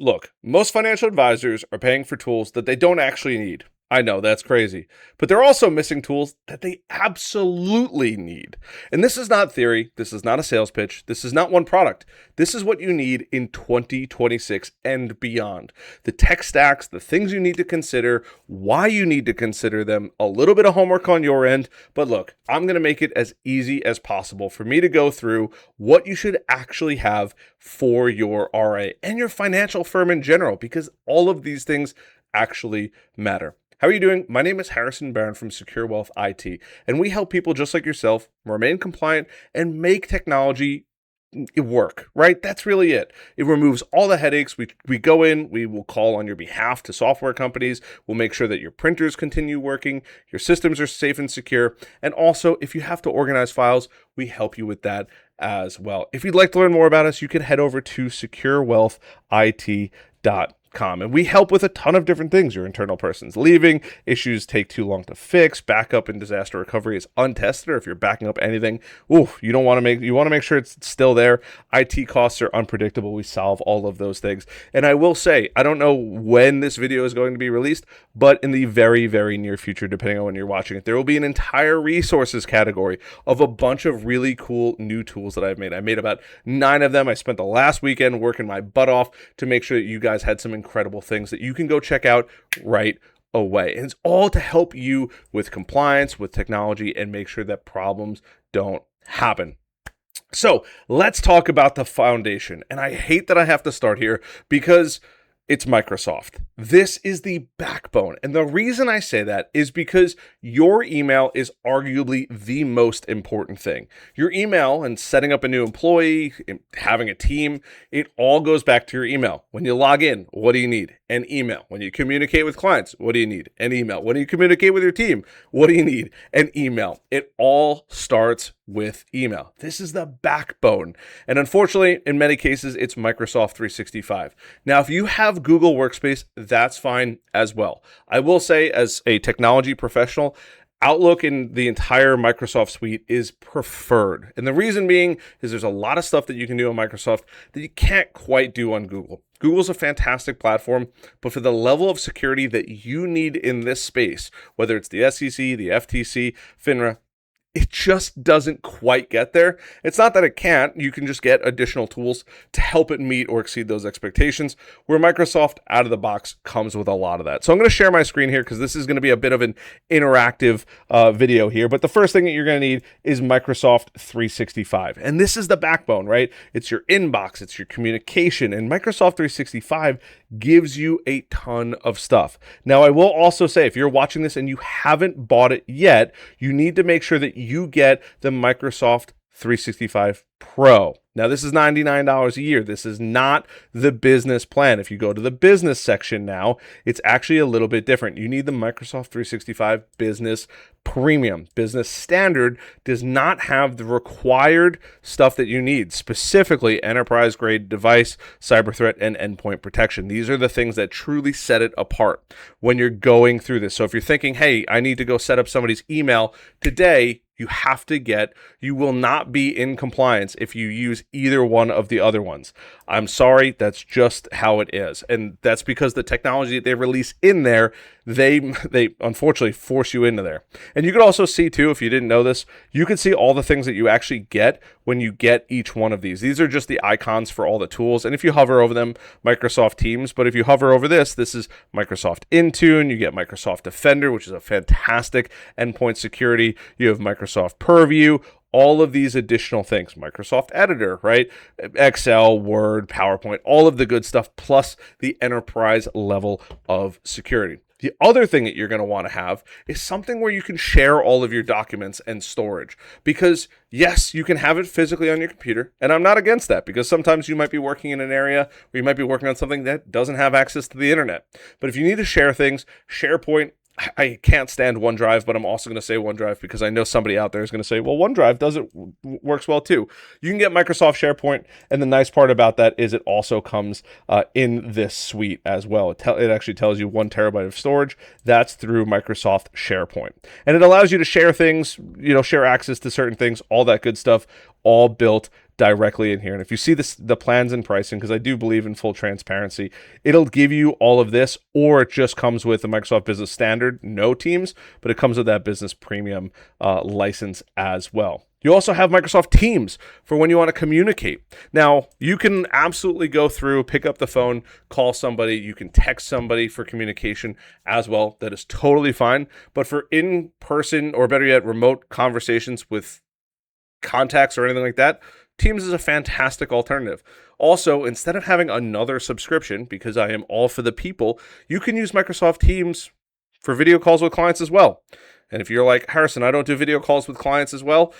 Look, most financial advisors are paying for tools that they don't actually need. I know that's crazy, but they're also missing tools that they absolutely need. And this is not theory. This is not a sales pitch. This is not one product. This is what you need in 2026 and beyond. The tech stacks, the things you need to consider, why you need to consider them, a little bit of homework on your end. But look, I'm going to make it as easy as possible for me to go through what you should actually have for your RA and your financial firm in general, because all of these things actually matter. How are you doing? My name is Harrison Barron from Secure Wealth IT, and we help people just like yourself remain compliant and make technology work, right? That's really it. It removes all the headaches. We go in, we will call on your behalf to software companies. We'll make sure that your printers continue working, your systems are safe and secure, and also if you have to organize files, we help you with that as well. If you'd like to learn more about us, you can head over to securewealthit.com. And we help with a ton of different things. Your internal person's leaving, issues take too long to fix, backup and disaster recovery is untested, or if you're backing up anything, you want to make sure it's still there. IT costs are unpredictable. We solve all of those things. And I will say, I don't know when this video is going to be released, but in the very, very near future, depending on when you're watching it, there will be an entire resources category of a bunch of really cool new tools that I've made. I made about 9 of them. I spent the last weekend working my butt off to make sure that you guys had some incredible things that you can go check out right away. And it's all to help you with compliance, with technology, and make sure that problems don't happen. So let's talk about the foundation. And I hate that I have to start here because it's Microsoft. This is the backbone. And the reason I say that is because your email is arguably the most important thing. Your email and setting up a new employee, having a team, it all goes back to your email. When you log in, what do you need? An email. When you communicate with clients, what do you need? An email. When you communicate with your team, what do you need? An email. It all starts with email. This is the backbone. And unfortunately, in many cases, it's Microsoft 365. Now, if you have Google Workspace, that's fine as well. I will say, as a technology professional, Outlook in the entire Microsoft suite is preferred. And the reason being is there's a lot of stuff that you can do on Microsoft that you can't quite do on Google. Google's a fantastic platform, but for the level of security that you need in this space, whether it's the SEC, the FTC, FINRA, it just doesn't quite get there. It's not that it can't. You can just get additional tools to help it meet or exceed those expectations, where Microsoft out of the box comes with a lot of that. So I'm going to share my screen here because this is going to be a bit of an interactive video here. But the first thing that you're going to need is Microsoft 365. And this is the backbone, right? It's your inbox, it's your communication, and Microsoft 365 gives you a ton of stuff. Now, I will also say, if you're watching this and you haven't bought it yet, you need to make sure that you get the Microsoft 365 Pro. Now, this is $99 a year. This is not the business plan. If you go to the business section now, it's actually a little bit different. You need the Microsoft 365 Business Premium. Business Standard does not have the required stuff that you need, specifically enterprise-grade device, cyber threat, and endpoint protection. These are the things that truly set it apart when you're going through this. So if you're thinking, hey, I need to go set up somebody's email today, you will not be in compliance if you use either one of the other ones. I'm sorry, that's just how it is. And that's because the technology that they release in there, they unfortunately force you into there. And you can also see too, if you didn't know this, you can see all the things that you actually get when you get each one of these. These are just the icons for all the tools. And if you hover over them, Microsoft Teams, but if you hover over this is Microsoft Intune. You get Microsoft Defender, which is a fantastic endpoint security. You have Microsoft Purview, all of these additional things, Microsoft Editor, right? Excel, Word, PowerPoint, all of the good stuff, plus the enterprise level of security. The other thing that you're going to want to have is something where you can share all of your documents and storage. Because yes, you can have it physically on your computer, and I'm not against that, because sometimes you might be working in an area where you might be working on something that doesn't have access to the internet. But if you need to share things, SharePoint, I can't stand OneDrive, but I'm also going to say OneDrive because I know somebody out there is going to say, well, OneDrive works well too. You can get Microsoft SharePoint, and the nice part about that is it also comes in this suite as well. It actually tells you 1 terabyte of storage. That's through Microsoft SharePoint. And it allows you to share things, share access to certain things, all that good stuff, all built directly in here. And if you see the plans and pricing, because I do believe in full transparency, it'll give you all of this, or it just comes with the Microsoft Business Standard, no Teams, but it comes with that Business Premium license as well. You also have Microsoft Teams for when you want to communicate. Now, you can absolutely go through, pick up the phone, call somebody. You can text somebody for communication as well. That is totally fine. But for in-person, or better yet, remote conversations with contacts or anything like that, Teams is a fantastic alternative. Also, instead of having another subscription, because I am all for the people, you can use Microsoft Teams for video calls with clients as well. And if you're like, Harrison, I don't do video calls with clients as well,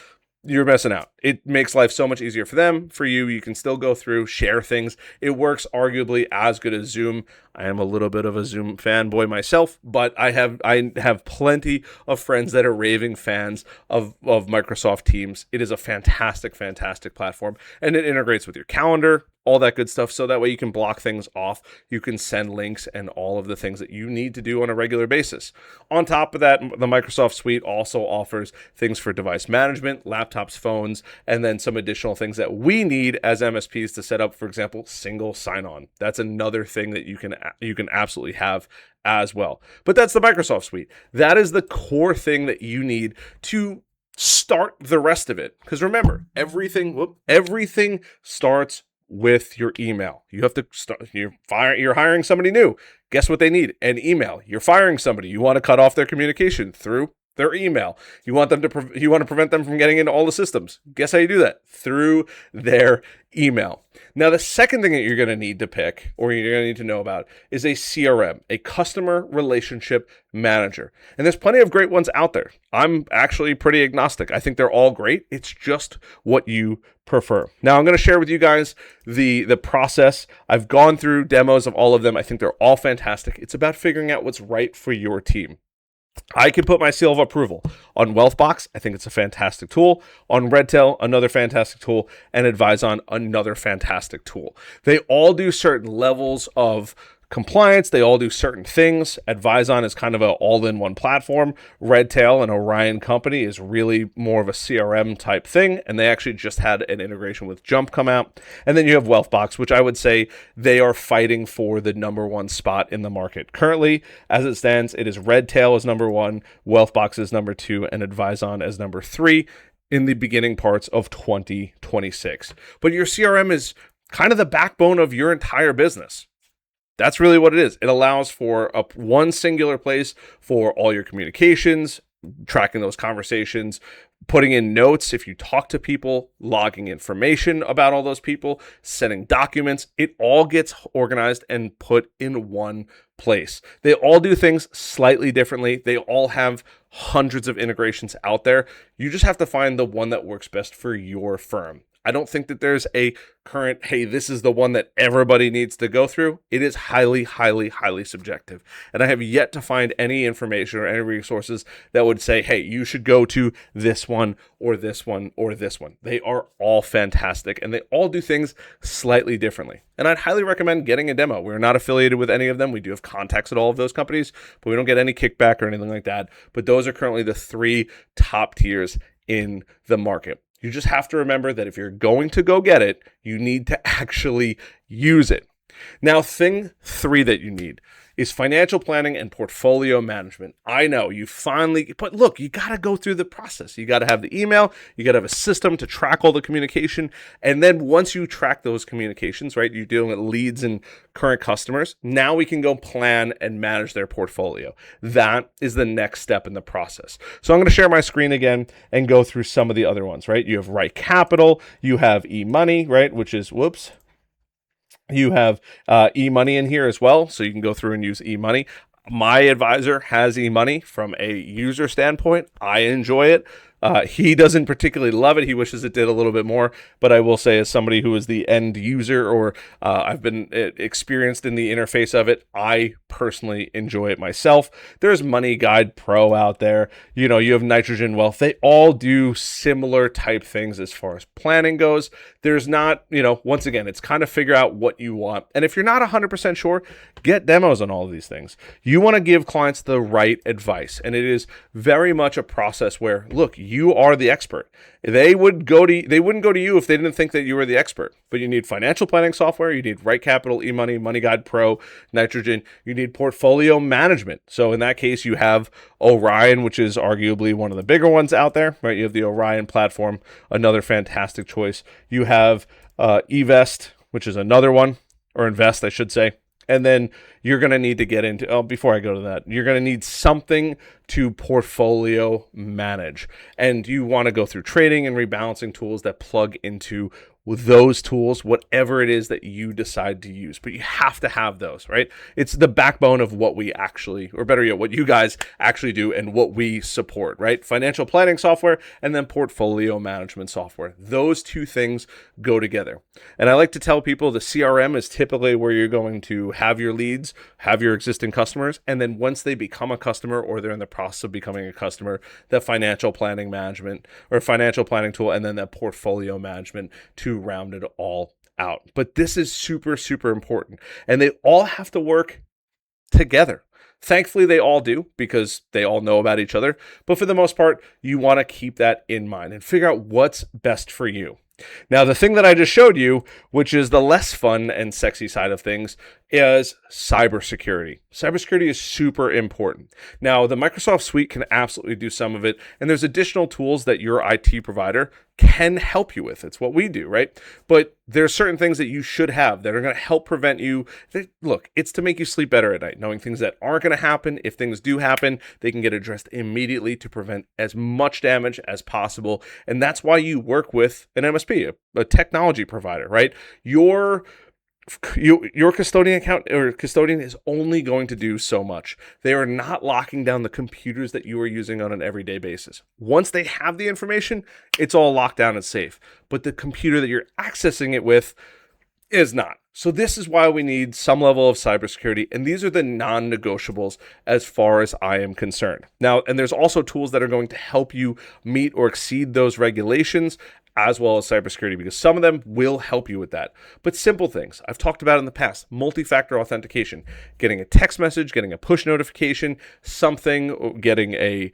you're missing out. It makes life so much easier for them. For you, you can still go through, share things. It works arguably as good as Zoom. I am a little bit of a Zoom fanboy myself, but I have plenty of friends that are raving fans of Microsoft Teams. It is a fantastic, fantastic platform, and it integrates with your calendar, all that good stuff, so that way you can block things off. You can send links and all of the things that you need to do on a regular basis. On top of that, the Microsoft Suite also offers things for device management, laptops, phones, and then some additional things that we need as MSPs to set up, for example, single sign-on. That's another thing that you can absolutely have as well. But that's the Microsoft Suite. That is the core thing that you need to start the rest of it. Because remember, everything starts with your email. You have to start. You're hiring somebody new. Guess what they need? An email. You're firing somebody. You want to cut off their communication through their email. You want to prevent them from getting into all the systems. Guess how you do that? Through their email. Now, the second thing that you're going to need to pick, or you're going to need to know about, is a CRM, a customer relationship manager. And there's plenty of great ones out there. I'm actually pretty agnostic. I think they're all great. It's just what you prefer. Now, I'm going to share with you guys the process. I've gone through demos of all of them. I think they're all fantastic. It's about figuring out what's right for your team. I can put my seal of approval on Wealthbox. I think it's a fantastic tool. On Redtail, another fantastic tool. And Advizon, another fantastic tool. They all do certain levels of compliance. They all do certain things. Advizon is kind of an all-in-one platform. Redtail, an Orion company, is really more of a CRM type thing, and they actually just had an integration with Jump come out. And then you have Wealthbox, which I would say they are fighting for the number one spot in the market. Currently, as it stands, it is Redtail as number one, Wealthbox is number two, and Advizon as number three in the beginning parts of 2026. But your CRM is kind of the backbone of your entire business. That's really what it is. It allows for one singular place for all your communications, tracking those conversations, putting in notes if you talk to people, logging information about all those people, sending documents. It all gets organized and put in one place. They all do things slightly differently. They all have hundreds of integrations out there. You just have to find the one that works best for your firm. I don't think that there's a current, hey, this is the one that everybody needs to go through. It is highly, highly, highly subjective. And I have yet to find any information or any resources that would say, hey, you should go to this one or this one or this one. They are all fantastic and they all do things slightly differently. And I'd highly recommend getting a demo. We're not affiliated with any of them. We do have contacts at all of those companies, but we don't get any kickback or anything like that. But those are currently the three top tiers in the market. You just have to remember that if you're going to go get it, you need to actually use it. Now, thing 3 that you need is financial planning and portfolio management. I know you finally, but look, you got to go through the process. You got to have the email, you got to have a system to track all the communication. And then once you track those communications, right, you're dealing with leads and current customers. Now we can go plan and manage their portfolio. That is the next step in the process. So I'm going to share my screen again and go through some of the other ones, right? You have Right Capital, you have eMoney, right, which is, you have eMoney in here as well, so you can go through and use eMoney. My advisor has eMoney from a user standpoint. I enjoy it. He doesn't particularly love it. He wishes it did a little bit more, but I will say as somebody who is the end user or I've been experienced in the interface of it, I personally enjoy it myself. There's Money Guide Pro out there. You know, you have Nitrogen Wealth. They all do similar type things as far as planning goes. There's not, once again, it's kind of figure out what you want. And if you're not 100% sure, get demos on all of these things. You want to give clients the right advice. And it is very much a process where, look, You are the expert. They wouldn't go to you if they didn't think that you were the expert. But you need financial planning software, you need Right Capital, eMoney, Money Guide Pro, Nitrogen, you need portfolio management. So in that case, you have Orion, which is arguably one of the bigger ones out there, right? You have the Orion platform, another fantastic choice. You have eVest, which is another one, or Invest, I should say. And then you're going to need to get into, before I go to that, you're going to need something to portfolio manage. And you want to go through trading and rebalancing tools that plug into those tools, whatever it is that you decide to use. But you have to have those, right? It's the backbone of what we actually, or better yet, what you guys actually do and what we support, right? Financial planning software and then portfolio management software. Those two things go together. And I like to tell people the CRM is typically where you're going to have your leads, have your existing customers, and then once they become a customer or they're in the process of becoming a customer, the financial planning management or financial planning tool, and then that portfolio management to round it all out. But this is super, super important. And they all have to work together. Thankfully, they all do because they all know about each other. But for the most part, you want to keep that in mind and figure out what's best for you. Now, the thing that I just showed you, which is the less fun and sexy side of things, is cybersecurity. Cybersecurity is super important. Now, the Microsoft Suite can absolutely do some of it, and there's additional tools that your IT provider can help you with. It's what we do, right? But there's certain things that you should have that are going to help prevent you. Look, it's to make you sleep better at night, knowing things that aren't going to happen. If things do happen, they can get addressed immediately to prevent as much damage as possible. And that's why you work with an MSP, a technology provider, right? Your custodian account or custodian is only going to do so much. They are not locking down the computers that you are using on an everyday basis. Once they have the information, it's all locked down and safe. But the computer that you're accessing it with is not. So this is why we need some level of cybersecurity, and these are the non-negotiables as far as I am concerned. Now, and there's also tools that are going to help you meet or exceed those regulations as well as cybersecurity, because some of them will help you with that. But simple things I've talked about in the past, multi-factor authentication, getting a text message, getting a push notification, something, getting a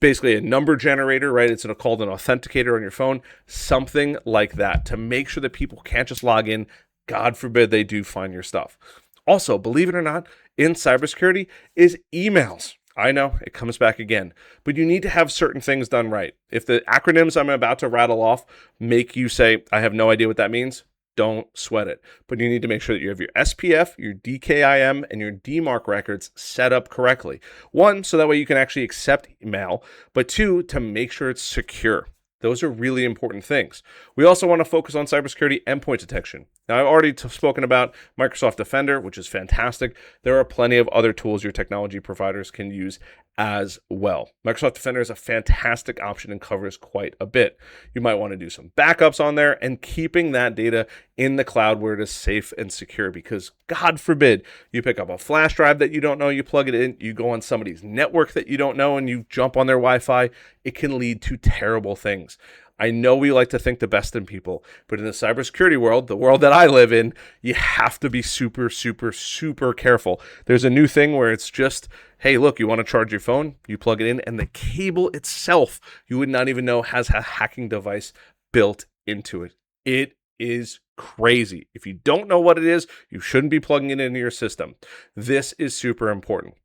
basically a number generator, right? It's called an authenticator on your phone, something like that to make sure that people can't just log in. God forbid they do find your stuff. Also, believe it or not, in cybersecurity is emails. I know it comes back again, but you need to have certain things done right. If the acronyms I'm about to rattle off make you say, I have no idea what that means, don't sweat it. But you need to make sure that you have your SPF, your DKIM, and your DMARC records set up correctly. One, so that way you can actually accept email, but two, to make sure it's secure. Those are really important things. We also want to focus on cybersecurity endpoint detection. Now, I've already spoken about Microsoft Defender, which is fantastic. There are plenty of other tools your technology providers can use as well. Microsoft Defender is a fantastic option and covers quite a bit. You might want to do some backups on there and keeping that data in the cloud where it is safe and secure, because God forbid you pick up a flash drive that you don't know, you plug it in, you go on somebody's network that you don't know and you jump on their Wi-Fi, it can lead to terrible things. I know we like to think the best in people, but in the cybersecurity world, the world that I live in, you have to be super, super, super careful. There's a new thing where it's just, hey, look, you want to charge your phone? You plug it in, and the cable itself, you would not even know has a hacking device built into it. It is crazy. If you don't know what it is, you shouldn't be plugging it into your system. This is super important.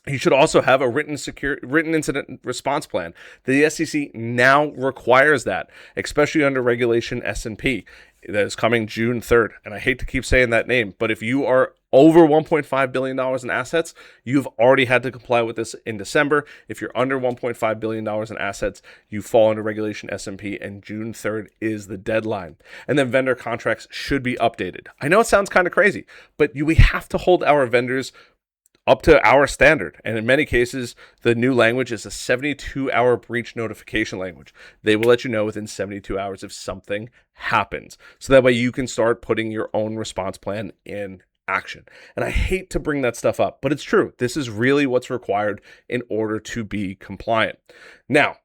You should also have a written incident response plan. The SEC now requires that, especially under Regulation S&P that is coming June 3rd. And I hate to keep saying that name, but if you are over $1.5 billion in assets, you've already had to comply with this in December. If you're under $1.5 billion in assets, you fall under Regulation S&P, and June 3rd is the deadline. And then vendor contracts should be updated. I know it sounds kind of crazy, but we have to hold our vendors up to our standard. And in many cases, the new language is a 72-hour breach notification language. They will let you know within 72 hours if something happens. So that way you can start putting your own response plan in action. And I hate to bring that stuff up, but it's true. This is really what's required in order to be compliant. Now,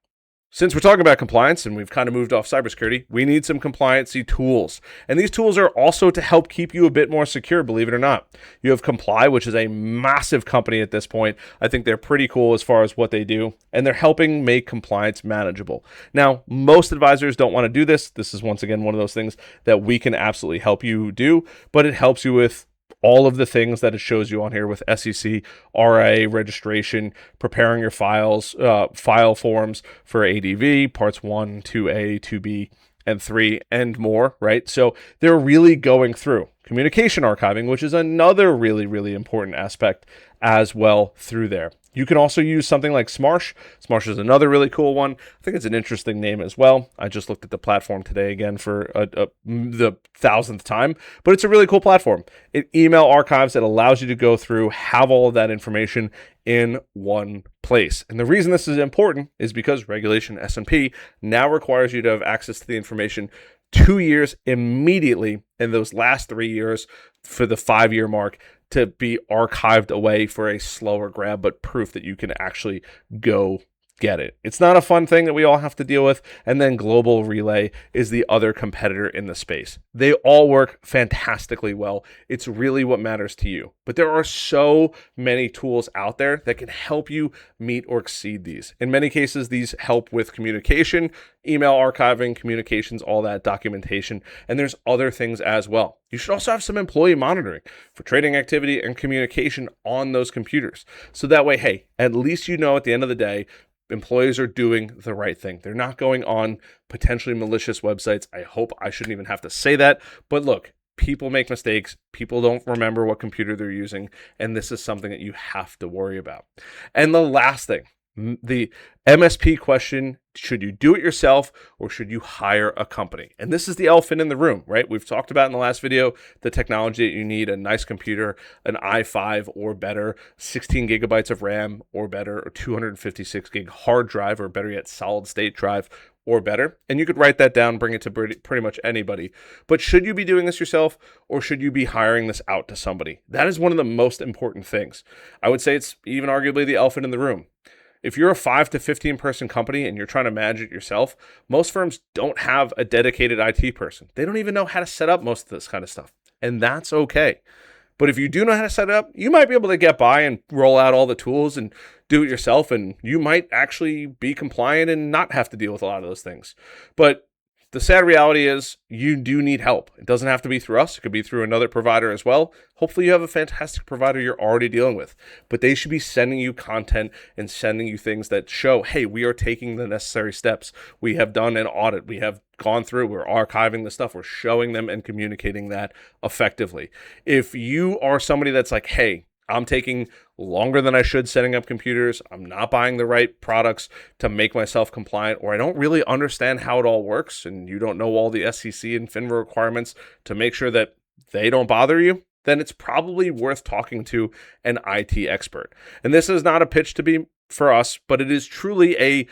since we're talking about compliance and we've kind of moved off cybersecurity, we need some compliancy tools. And these tools are also to help keep you a bit more secure, believe it or not. You have Comply, which is a massive company at this point. I think they're pretty cool as far as what they do, and they're helping make compliance manageable. Now, most advisors don't want to do this. This is once again one of those things that we can absolutely help you do, but it helps you with all of the things that it shows you on here with SEC, RIA registration, preparing your files, file forms for ADV, parts 1, 2A, 2B, and 3, and more, right? So they're really going through communication archiving, which is another really, really important aspect as well through there. You can also use something like Smarsh. Smarsh is another really cool one. I think it's an interesting name as well. I just looked at the platform today again for the 1000th time, but it's a really cool platform. It email archives. It allows you to go through, have all of that information in one place. And the reason this is important is because Regulation S&P now requires you to have access to the information 2 years immediately, and those last 3 years for the 5-year mark to be archived away for a slower grab, but proof that you can actually go get it. It's not a fun thing that we all have to deal with. And then Global Relay is the other competitor in the space. They all work fantastically well. It's really what matters to you. But there are so many tools out there that can help you meet or exceed these. In many cases, these help with communication, email archiving, communications, all that documentation. And there's other things as well. You should also have some employee monitoring for trading activity and communication on those computers. So that way, hey, at least you know at the end of the day, employees are doing the right thing. They're not going on potentially malicious websites. I hope I shouldn't even have to say that. But look, people make mistakes. People don't remember what computer they're using. And this is something that you have to worry about. And the last thing, the MSP question, should you do it yourself or should you hire a company? And this is the elephant in the room, right? We've talked about in the last video, the technology that you need, a nice computer, an i5 or better, 16 gigabytes of RAM or better, or 256 gig hard drive, or better yet, solid state drive or better. And you could write that down, bring it to pretty much anybody. But should you be doing this yourself or should you be hiring this out to somebody? That is one of the most important things. I would say it's even arguably the elephant in the room. If you're a 5 to 15 person company and you're trying to manage it yourself, most firms don't have a dedicated IT person. They don't even know how to set up most of this kind of stuff. And that's okay. But if you do know how to set it up, you might be able to get by and roll out all the tools and do it yourself. And you might actually be compliant and not have to deal with a lot of those things. But the sad reality is you do need help. It doesn't have to be through us. It could be through another provider as well. Hopefully you have a fantastic provider you're already dealing with, but they should be sending you content and sending you things that show, hey, we are taking the necessary steps. We have done an audit. We have gone through, we're archiving the stuff. We're showing them and communicating that effectively. If you are somebody that's like, hey, I'm taking longer than I should setting up computers, I'm not buying the right products to make myself compliant, or I don't really understand how it all works, and you don't know all the SEC and FINRA requirements to make sure that they don't bother you, then it's probably worth talking to an IT expert. And this is not a pitch to be for us, but it is truly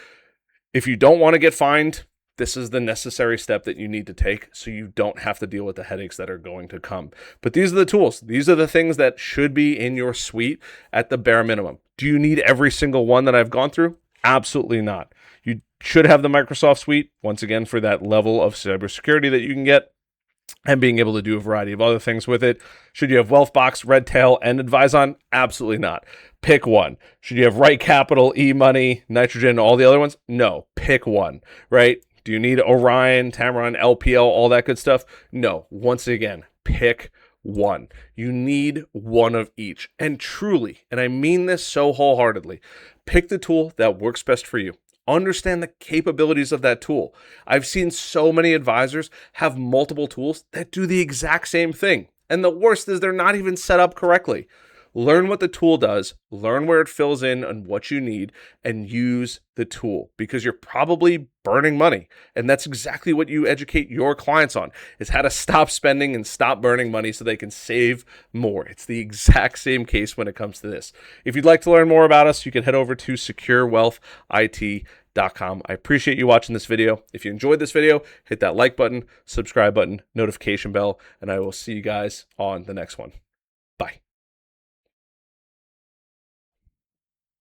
if you don't want to get fined, this is the necessary step that you need to take so you don't have to deal with the headaches that are going to come. But these are the tools. These are the things that should be in your suite at the bare minimum. Do you need every single one that I've gone through? Absolutely not. You should have the Microsoft suite, once again, for that level of cybersecurity that you can get and being able to do a variety of other things with it. Should you have Wealthbox, Redtail, and Advizon? Absolutely not. Pick one. Should you have Right Capital, eMoney, Nitrogen, all the other ones? No. Pick one, right? Do you need Orion, Tamaron, LPL, all that good stuff? No. Once again, pick one. You need one of each. And truly, and I mean this so wholeheartedly, pick the tool that works best for you. Understand the capabilities of that tool. I've seen so many advisors have multiple tools that do the exact same thing. And the worst is they're not even set up correctly. Learn what the tool does, learn where it fills in and what you need, and use the tool because you're probably burning money. And that's exactly what you educate your clients on, is how to stop spending and stop burning money so they can save more. It's the exact same case when it comes to this. If you'd like to learn more about us, you can head over to securewealthit.com. I appreciate you watching this video. If you enjoyed this video, hit that like button, subscribe button, notification bell, and I will see you guys on the next one.